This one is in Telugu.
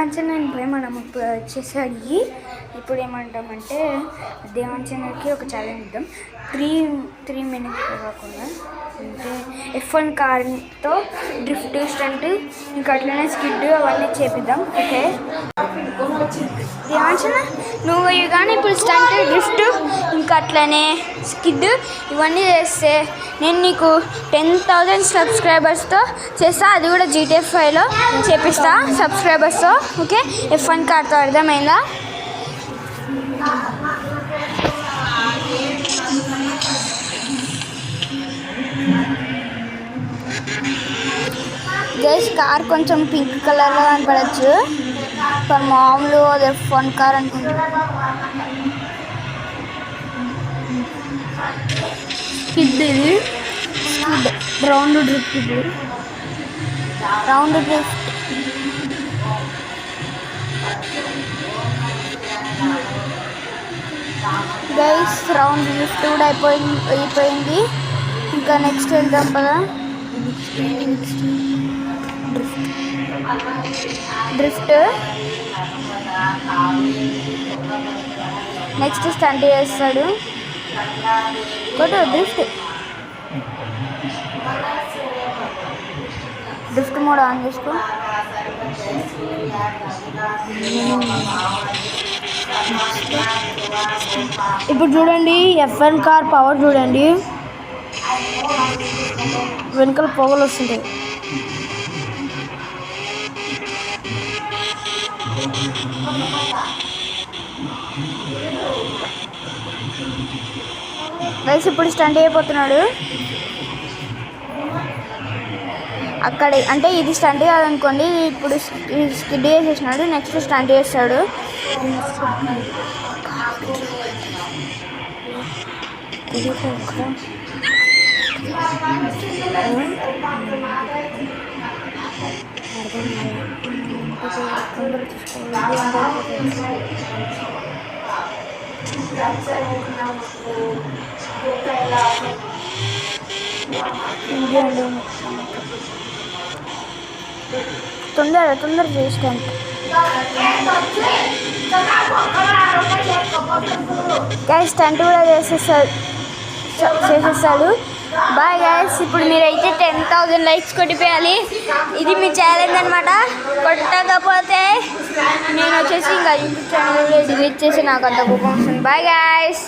దేవాంజనేయుని పోయి మనం ఇప్పుడు వచ్చేసరికి ఇప్పుడు ఏమంటామంటే దేవాంజనేయునికి ఒక ఛాలెంజ్ ఇద్దాం. 3 మినిట్స్ కాకుండా అంటే F1 కార్తో డ్రిఫ్ట్ స్టంట్ ఇంకా అట్లనే స్కిడ్ అవన్నీ చేపిద్దాం. ఓకే దేవాంజన నువ్వు ఇవి కానీ ఇప్పుడు స్టంట్ డ్రిఫ్ట్ ఇంకా అట్లనే స్కిడ్ ఇవన్నీ చేస్తే నేను నీకు 10,000 సబ్స్క్రైబర్స్తో చేస్తా. అది కూడా GTA 5లో చేపిస్తా సబ్స్క్రైబర్స్తో. ఓకే F1 కార్తో అర్థమైందా? గైస్ కార్ కొంచెం పింక్ కలర్లో కనపడచ్చు. पर మామూలు అది F1 కార్ అనుకుంటా. స్కిడ్ ఇది స్కిడ్ రౌండ్ డ్రిఫ్ట్. ఇది round drift guys. Round drift కూడా అయిపోయింది. ఇంకా నెక్స్ట్ వెళ్దాం కదా. డ్రిఫ్ట్ నెక్స్ట్ స్టంట్ చేస్తాడు. కొట్టు డ్రిఫ్ట్ మోడ్ ఆన్ చేసుకో. ఇప్పుడు చూడండి F1 కార్ పవర్ చూడండి. వెనకాల పొగలు వస్తుంటాయి. గైస్ ఇప్పుడు స్టంట్ అయిపోతున్నాడు అక్కడ. అంటే ఇది స్టంట్ కాదనుకోండి. ఇప్పుడు స్కిడ్ చేసేసినాడు. నెక్స్ట్ స్టంట్ చేస్తాడు. తొందర చేస్తాను గైస్. స్టంట్ కూడా చేసేస్తాడు. Bye guys. ఇప్పుడు మీరైతే 10,000 లైక్స్ కొట్టిపోయాలి. ఇది మీ ఛాలెంజ్ అనమాట. కొట్టకపోతే నేను వచ్చేసి ఇంకా యూట్యూబ్ ఛానల్ డిలీట్ చేసి నాకు అంత కోపం వస్తుంది. Bye guys.